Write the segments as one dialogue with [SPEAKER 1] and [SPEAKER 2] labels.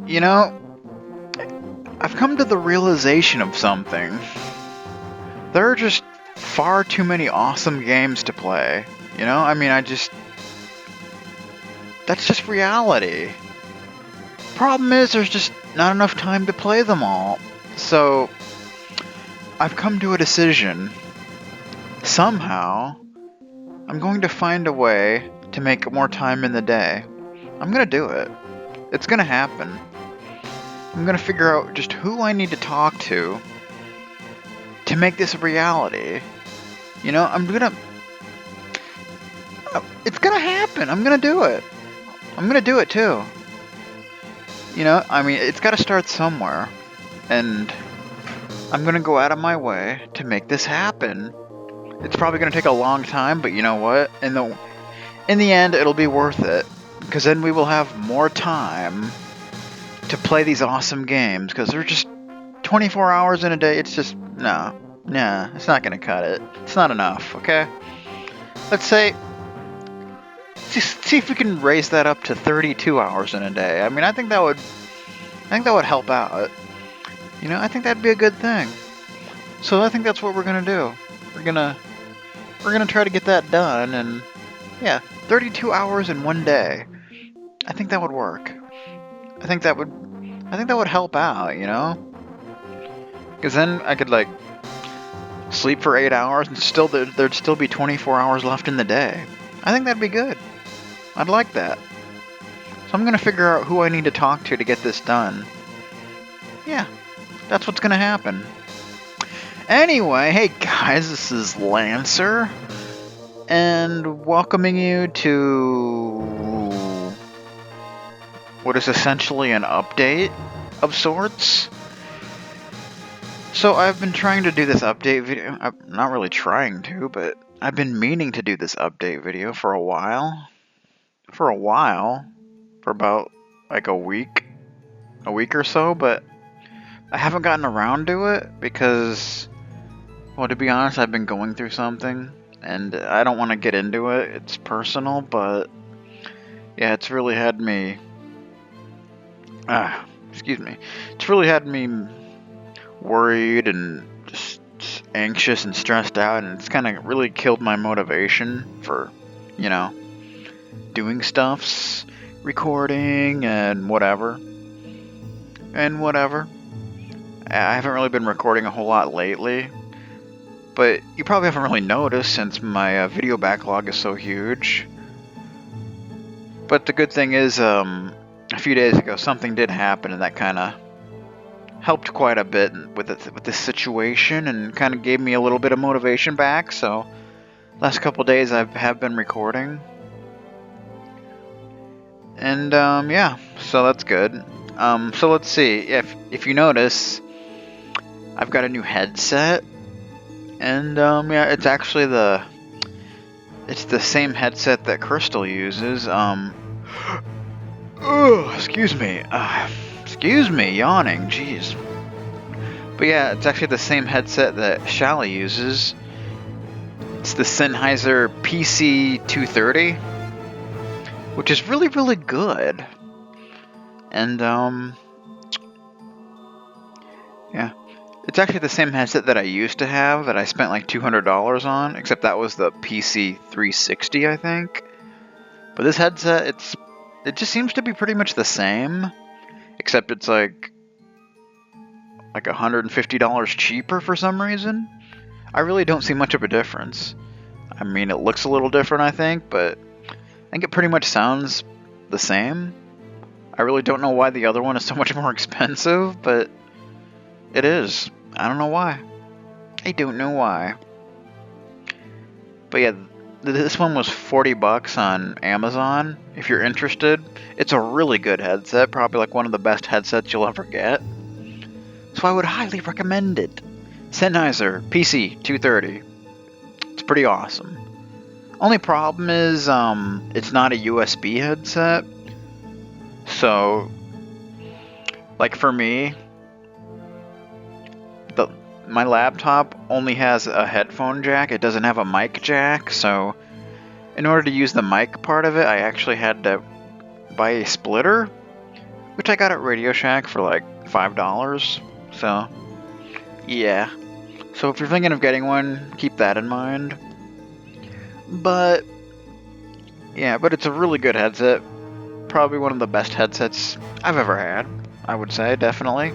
[SPEAKER 1] You know, I've come to the realization of something. There are just far too many awesome games to play. I mean, that's just reality. Problem is, there's just not enough time to play them all. So, I've come to a decision. Somehow, I'm going to find a way to make more time in the day. I'm gonna do it. It's gonna happen. I'm gonna figure out just who I need to talk to make this a reality. It's gonna happen. I'm gonna do it. I'm gonna do it too. I mean, it's gotta start somewhere. And I'm gonna go out of my way to make this happen. It's probably gonna take a long time, but you know what? In the end, it'll be worth it. Because then we will have more time to play these awesome games. Because they're just 24 hours in a day. It's just, nah, it's not gonna cut it. It's not enough, okay? Let's say, see if we can raise that up to 32 hours in a day. I mean, I think that would help out. I think that'd be a good thing. So I think that's what we're gonna do. We're gonna try to get that done, and yeah, 32 hours in one day. I think that would work. I think that would help out, Because then I could sleep for 8 hours and there'd still be 24 hours left in the day. I think that'd be good. I'd like that. So I'm gonna figure out who I need to talk to get this done. Yeah, that's what's gonna happen. Anyway, hey guys, this is Lancer, and welcoming you to what is essentially an update of sorts. So I've been trying to do this update video. I'm not really trying to, but I've been meaning to do this update video for a while. For about a week or so, but I haven't gotten around to it because, well, to be honest, I've been going through something, and I don't want to get into it. It's personal, but yeah, it's really had me... It's really had me worried and just anxious and stressed out, and it's kind of really killed my motivation for, doing stuffs, recording, and whatever. I haven't really been recording a whole lot lately, but you probably haven't really noticed since my video backlog is so huge. But the good thing is, a few days ago, something did happen, and that kind of helped quite a bit with this situation, and kind of gave me a little bit of motivation back. So, last couple days I have been recording, and yeah, so that's good. So let's see, if you notice, I've got a new headset, and yeah, it's actually the same headset that Crystal uses. Excuse me, yawning, jeez. But yeah, it's actually the same headset that Shally uses. It's the Sennheiser PC230, which is really, really good. And yeah, it's actually the same headset that I used to have that I spent like $200 on, except that was the PC360, I think. But this headset, it just seems to be pretty much the same, except it's like $150 cheaper for some reason. I really don't see much of a difference. I mean, it looks a little different, I think, but I think it pretty much sounds the same. I really don't know why the other one is so much more expensive, but it is. I don't know why. But yeah, this one was $40 on Amazon. If you're interested, it's a really good headset, probably one of the best headsets you'll ever get. So I would highly recommend it. Sennheiser PC230. It's pretty awesome. Only problem is, it's not a USB headset. So, for me, my laptop only has a headphone jack. It doesn't have a mic jack, so in order to use the mic part of it, I actually had to buy a splitter, which I got at Radio Shack for like $5. So, yeah. So if you're thinking of getting one, keep that in mind. But, yeah, but it's a really good headset. Probably one of the best headsets I've ever had, I would say, definitely.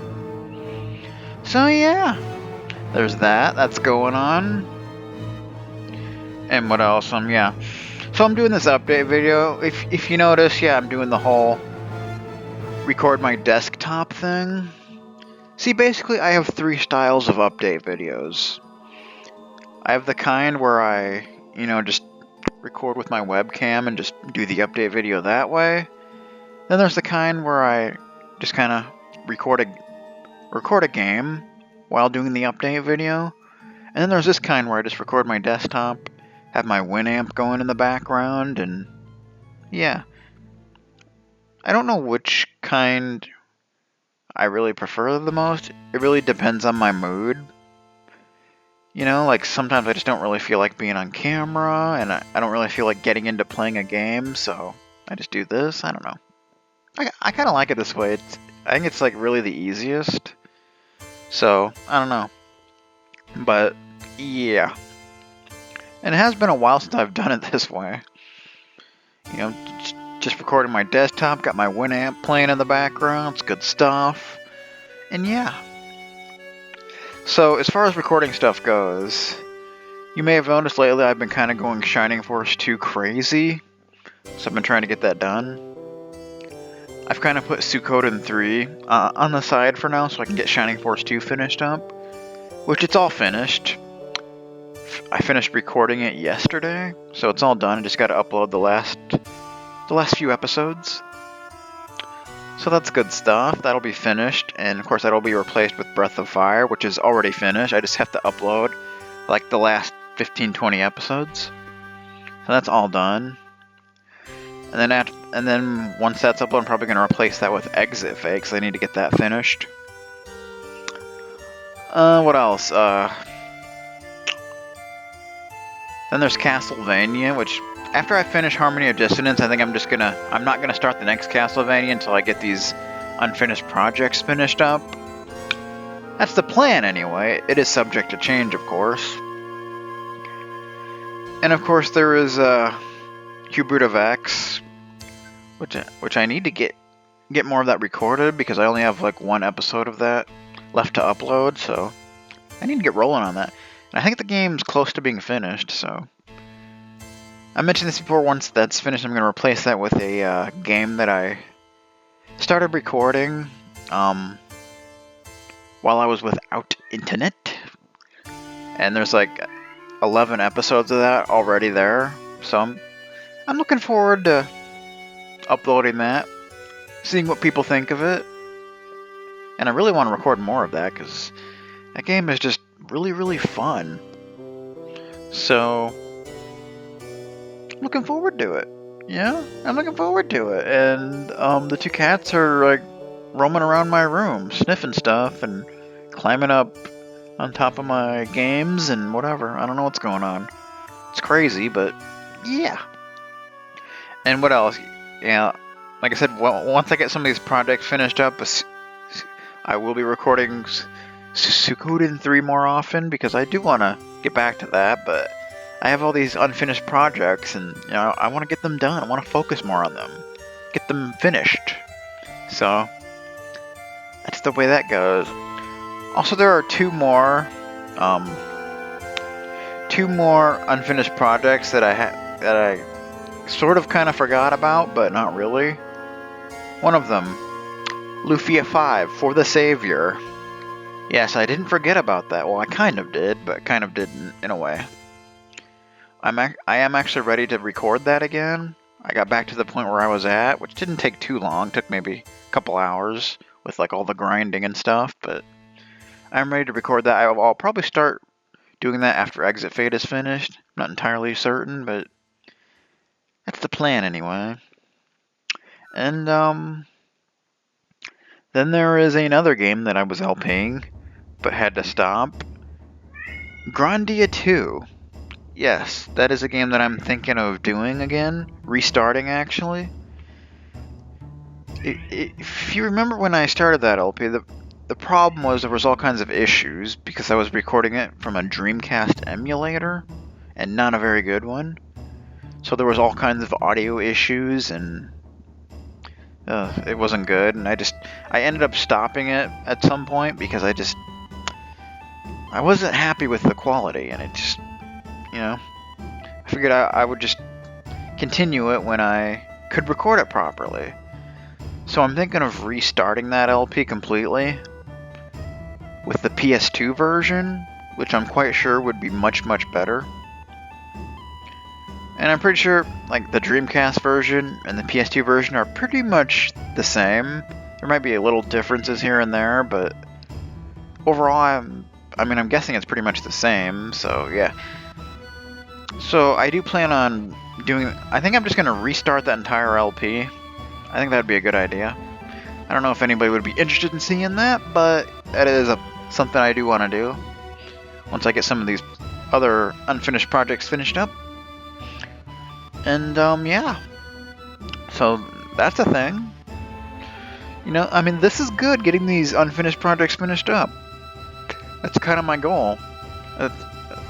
[SPEAKER 1] So, yeah. There's that. That's going on. And what else? Yeah. So I'm doing this update video. If you notice, yeah, I'm doing the whole record my desktop thing. See, basically, I have 3 styles of update videos. I have the kind where I, just record with my webcam and just do the update video that way. Then there's the kind where I just kind of record a game while doing the update video. And then there's this kind where I just record my desktop, have my Winamp going in the background, and yeah. I don't know which kind I really prefer the most. It really depends on my mood. Like sometimes I just don't really feel like being on camera, and I don't really feel like getting into playing a game, so I just do this. I don't know. I kind of like it this way. I think it's like really the easiest. So, I don't know. But, yeah. And it has been a while since I've done it this way. Just recording my desktop, got my Winamp playing in the background, it's good stuff. And yeah. So, as far as recording stuff goes, you may have noticed lately I've been kind of going Shining Force 2 crazy. So I've been trying to get that done. I've kind of put Suikoden 3 on the side for now so I can get Shining Force 2 finished up. Which it's all finished. I finished recording it yesterday, so it's all done. I just got to upload the last few episodes. So that's good stuff. That'll be finished, and of course that'll be replaced with Breath of Fire, which is already finished. I just have to upload like the last 15-20 episodes. So that's all done. And then once that's uploaded, I'm probably going to replace that with Exit Fate, because I need to get that finished. What else? Then there's Castlevania, which after I finish Harmony of Dissonance, I think I'm not gonna start the next Castlevania until I get these unfinished projects finished up. That's the plan anyway. It is subject to change, of course. And of course there is Hubert of X, which I need to get more of that recorded because I only have like 1 episode of that left to upload, so I need to get rolling on that. And I think the game's close to being finished, so I mentioned this before. Once that's finished, I'm going to replace that with a game that I started recording while I was without internet. And there's like 11 episodes of that already there, so I'm looking forward to uploading that, seeing what people think of it. And I really want to record more of that because that game is just really, really fun. So, I'm looking forward to it. Yeah, I'm looking forward to it. And the 2 cats are like roaming around my room, sniffing stuff and climbing up on top of my games and whatever. I don't know what's going on. It's crazy, but yeah. And what else? Yeah, like I said, once I get some of these projects finished up, I will be recording Suikoden 3 more often because I do want to get back to that, but I have all these unfinished projects and I want to get them done. I want to focus more on them, get them finished. So that's the way that goes. Also, there are 2 more unfinished projects that I sort of kind of forgot about, but not really. One of them, Lufia 5 for the Savior. Yes, I didn't forget about that. Well, I kind of did, but kind of didn't in a way. I am actually ready to record that again. I got back to the point where I was at, which didn't take too long. It took maybe a couple hours with like all the grinding and stuff, but I'm ready to record that. I'll probably start doing that after Exit Fate is finished. I'm not entirely certain, but that's the plan anyway. And then there is another game that I was LPing, but had to stop. Grandia 2. Yes, that is a game that I'm thinking of doing again. Restarting, actually. If you remember when I started that LP, the problem was there was all kinds of issues because I was recording it from a Dreamcast emulator, and not a very good one. So there was all kinds of audio issues, and it wasn't good. And I ended up stopping it at some point because I wasn't happy with the quality, and it just, I figured I would just continue it when I could record it properly. So I'm thinking of restarting that LP completely with the PS2 version, which I'm quite sure would be much, much better. And I'm pretty sure, like, the Dreamcast version and the PS2 version are pretty much the same. There might be little differences here and there, but overall, I'm guessing it's pretty much the same, so yeah. So I do plan on I think I'm just going to restart that entire LP. I think that'd be a good idea. I don't know if anybody would be interested in seeing that, but that is something I do want to do once I get some of these other unfinished projects finished up. And yeah, so that's a thing. This is good, getting these unfinished projects finished up. That's kind of my goal. It's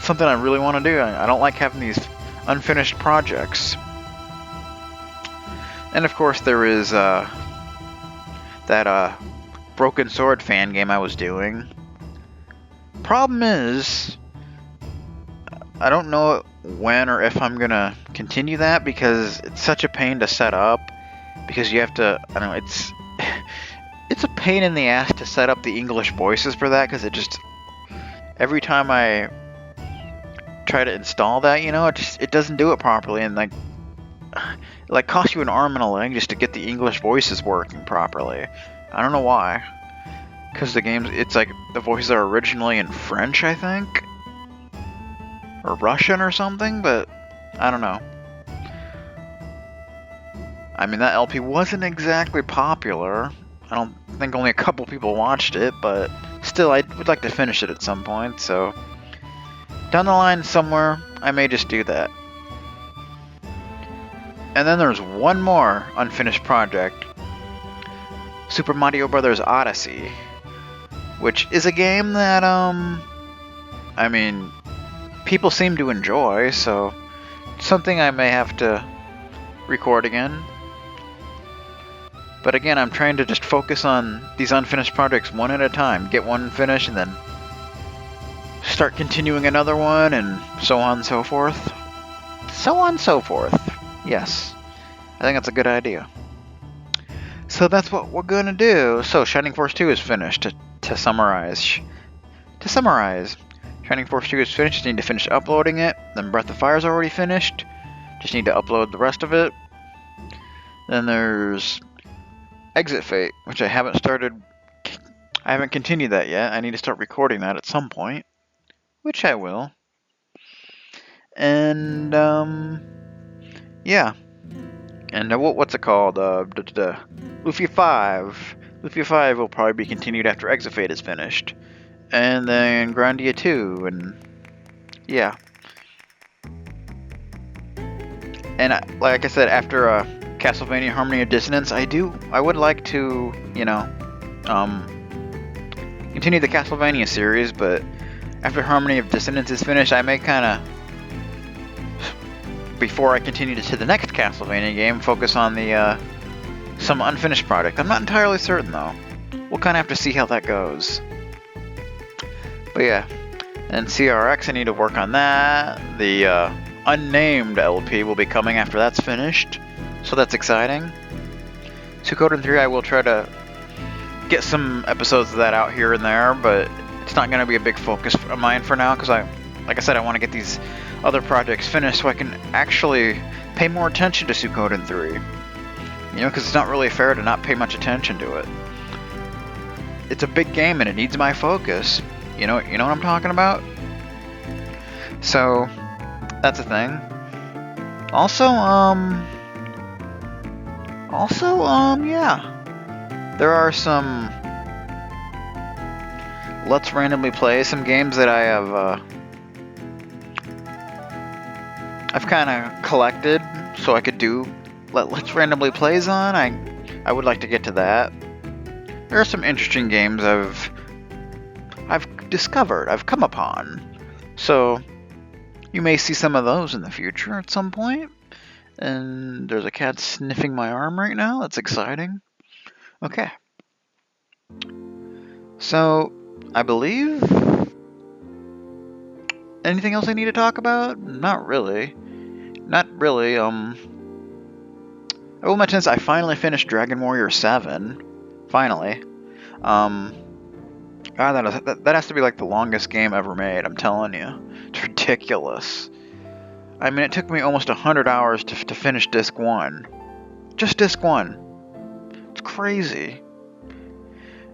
[SPEAKER 1] something I really want to do. I don't like having these unfinished projects. And of course there is that Broken Sword fan game I was doing. Problem is, I don't know when or if I'm gonna continue that because it's such a pain to set up. Because you have to, I don't know, it's a pain in the ass to set up the English voices for that, because every time I try to install that, it doesn't do it properly, and it costs you an arm and a leg just to get the English voices working properly. I don't know why. Because it's like the voices are originally in French, I think, or Russian or something, but I don't know. That LP wasn't exactly popular. I don't think only a couple people watched it, but still, I would like to finish it at some point, so down the line somewhere, I may just do that. And then there's one more unfinished project, Super Mario Bros. Odyssey, which is a game that, people seem to enjoy, so it's something I may have to record again. But again, I'm trying to just focus on these unfinished projects one at a time. Get one finished and then start continuing another one, and so on and so forth. So on and so forth. Yes. I think that's a good idea. So that's what we're going to do. So Shining Force 2 is finished, to summarize. Shining Force 2 is finished. Just need to finish uploading it. Then Breath of Fire is already finished. Just need to upload the rest of it. Then there's Exit Fate, which I haven't continued that yet. I need to start recording that at some point, which I will. And yeah. And what's it called? Luffy 5. Luffy 5 will probably be continued after Exit Fate is finished. And then Grandia 2, and yeah. And like I said, after Castlevania Harmony of Dissonance, I would like to, continue the Castlevania series, but after Harmony of Dissonance is finished, I may before I continue to the next Castlevania game, focus on the some unfinished project. I'm not entirely certain, though. We'll kind of have to see how that goes. But yeah, and CRX, I need to work on that. The unnamed LP will be coming after that's finished, so that's exciting. Suikoden 3, I will try to get some episodes of that out here and there, but it's not going to be a big focus of mine for now, because like I said, I want to get these other projects finished so I can actually pay more attention to Suikoden 3. Because it's not really fair to not pay much attention to it. It's a big game and it needs my focus. You know what I'm talking about? So, that's a thing. Also, yeah. There are some Let's Randomly Play, some games that I have, I've kind of collected so I could do Let's Randomly Plays on. I would like to get to that. There are some interesting games I've discovered, I've come upon. So you may see some of those in the future at some point. And there's a cat sniffing my arm right now. That's exciting. Okay. So, I believe... Anything else I need to talk about? Not really. Not really, I will mention this, I finally finished Dragon Warrior 7. Finally. God, that has to be like the longest game ever made, I'm telling you. It's ridiculous. I mean, it took me almost 100 hours to finish Disc 1. Just Disc 1. It's crazy.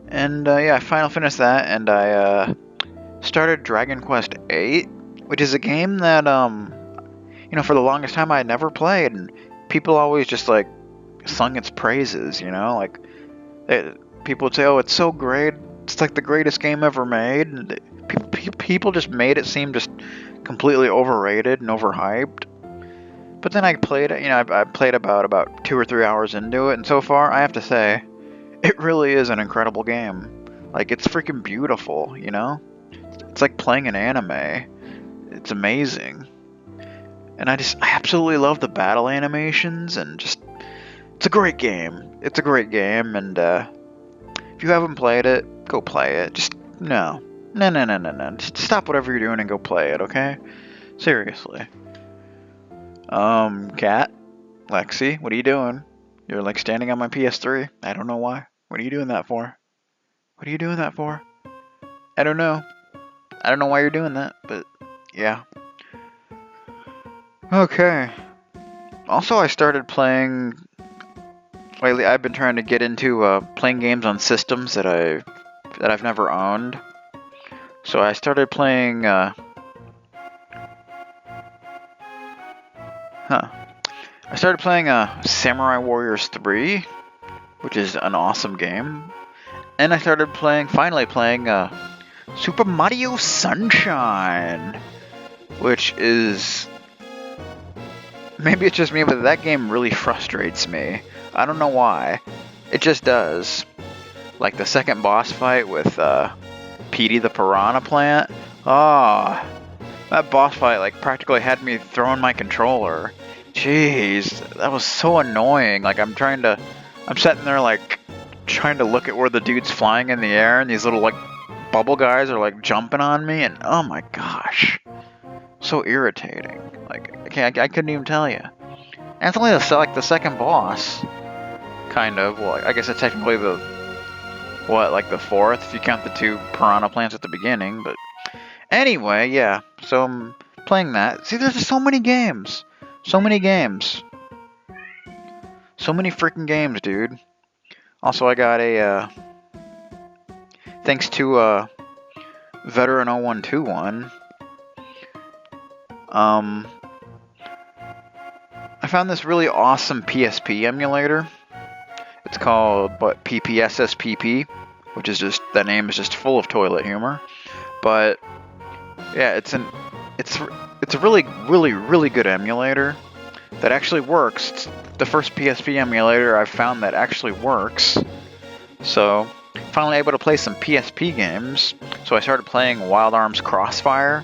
[SPEAKER 1] And, yeah, I finally finished that, and I, started Dragon Quest VIII, which is a game that, you know, for the longest time I had never played, and people always just, like, sung its praises, you know? Like, people would say, oh, it's so great, it's like the greatest game ever made, and people just made it seem just completely overrated and overhyped. But then I played it, you know, I played about 2 or 3 hours into it, and so far, I have to say, it really is an incredible game. Like, it's freaking beautiful, you know? It's like playing an anime. It's amazing. And I absolutely love the battle animations, and just, it's a great game. It's a great game, and, if you haven't played it, go play it. Just, no. No. Just stop whatever you're doing and go play it, okay? Seriously. Kat? Lexi, what are you doing? You're, like, standing on my PS3? I don't know why. What are you doing that for? What are you doing that for? I don't know. I don't know why you're doing that, but, yeah. Okay. Also, I started playing... Lately, I've been trying to get into playing games on systems that I've never owned. So I started playing. I started playing Samurai Warriors 3, which is an awesome game, and I started finally playing Super Mario Sunshine, which is. Maybe it's just me, but that game really frustrates me. I don't know why. It just does. Like the second boss fight with Petey the Piranha Plant. Ah, that boss fight like practically had me throwing my controller. Jeez, that was so annoying. Like I'm sitting there like trying to look at where the dude's flying in the air, and these little like bubble guys are like jumping on me, and oh my gosh, so irritating. Like I couldn't even tell you. And it's only the second boss, kind of. Well, I guess it's technically the fourth if you count the 2 piranha plants at the beginning. But anyway, yeah. So I'm playing that. See, there's just so many games, so many freaking games, dude. Also, I got a thanks to Veteran 0121. I found this really awesome PSP emulator. It's called PPSSPP, which is just, that name is just full of toilet humor. But yeah, it's a really good emulator that actually works. It's the first PSP emulator I've found that actually works. So finally able to play some PSP games. So I started playing Wild Arms Crossfire,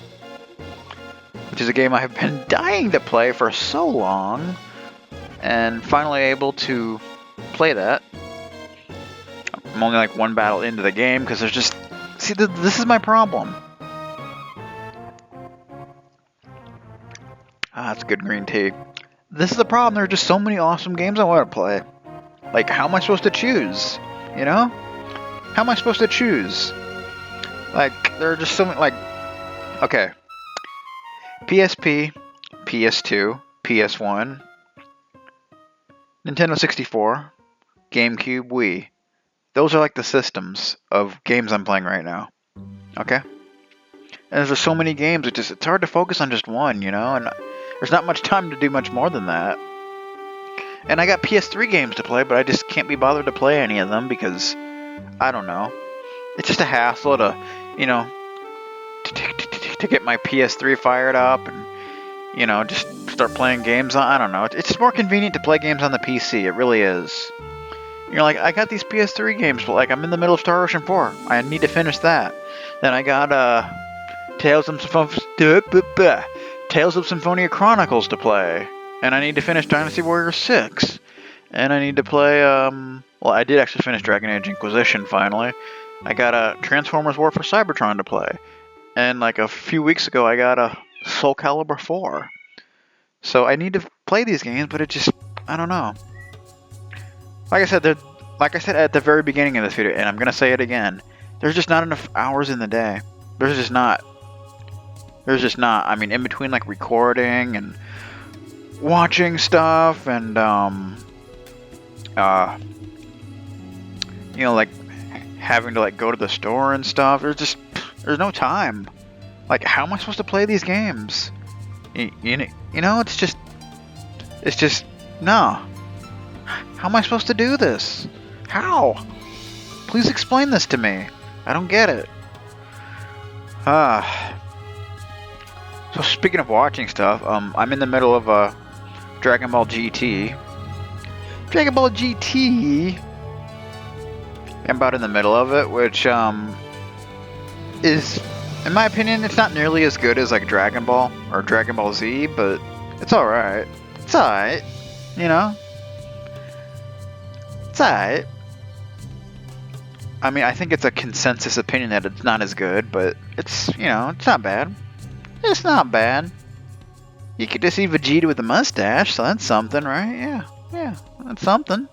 [SPEAKER 1] which is a game I have been dying to play for so long, and finally able to play that. I'm only like 1 battle into the game because there's just... See, this is my problem. That's good green tea. This is the problem. There are just so many awesome games I want to play. Like, how am I supposed to choose? You know? How am I supposed to choose? Like, there are just so many, like... Okay. PSP, PS2, PS1, Nintendo 64, GameCube, Wii. Those are like the systems of games I'm playing right now. Okay? And there's just so many games, it's hard to focus on just one, you know? And there's not much time to do much more than that. And I got PS3 games to play, but I just can't be bothered to play any of them because, I don't know. It's just a hassle to, you know, to get my PS3 fired up and, you know, just start playing games on, I don't know. It's more convenient to play games on the PC, it really is. You're like, I got these PS3 games, but like I'm in the middle of Star Ocean 4. I need to finish that. Then I got Tales of Symphonia Chronicles to play, and I need to finish Dynasty Warriors 6, and I need to play well, I did actually finish Dragon Age Inquisition finally. I got a Transformers War for Cybertron to play, and like a few weeks ago I got a Soul Calibur 4. So I need to play these games, but it just, I don't know. Like I said at the very beginning of this video, and I'm gonna say it again, there's just not enough hours in the day. There's just not. I mean, in between like recording and watching stuff and you know, like having to like go to the store and stuff, there's no time. Like, how am I supposed to play these games? You know, it's just no. How am I supposed to do this? How? Please explain this to me. I don't get it. So speaking of watching stuff, I'm in the middle of a Dragon Ball GT. Dragon Ball GT. I'm about in the middle of it, which is, in my opinion, it's not nearly as good as like Dragon Ball or Dragon Ball Z, but it's all right. It's all right, you know. It's all right. I mean, I think it's a consensus opinion that it's not as good, but it's, you know, it's not bad. It's not bad. You get to see Vegeta with a mustache, so that's something, right? Yeah, that's something.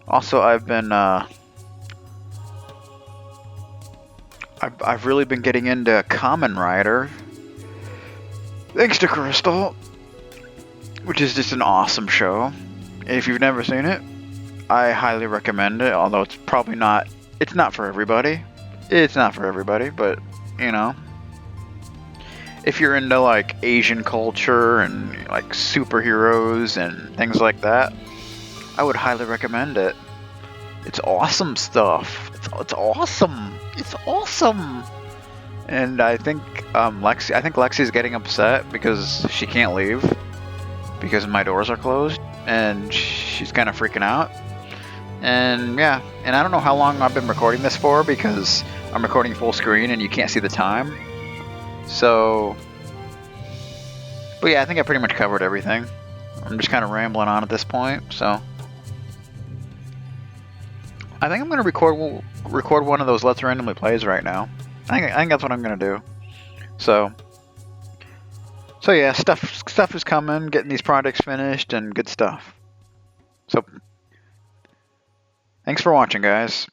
[SPEAKER 1] Also, I've been, I've really been getting into Kamen Rider, thanks to Crystal, which is just an awesome show. If you've never seen it, I highly recommend it, although it's probably not, it's not for everybody. It's not for everybody, but, you know, if you're into, like, Asian culture and, like, superheroes and things like that, I would highly recommend it. It's awesome stuff. It's awesome. It's awesome. And I think, Lexi's getting upset because she can't leave because my doors are closed, and she's kind of freaking out. And yeah, and I don't know how long I've been recording this for because I'm recording full screen and you can't see the time. So, but yeah, I think I pretty much covered everything. I'm just kind of rambling on at this point, so I think I'm gonna record one of those Let's Randomly Plays right now. I think that's what I'm gonna do. So yeah, stuff is coming, getting these projects finished and good stuff. So thanks for watching, guys.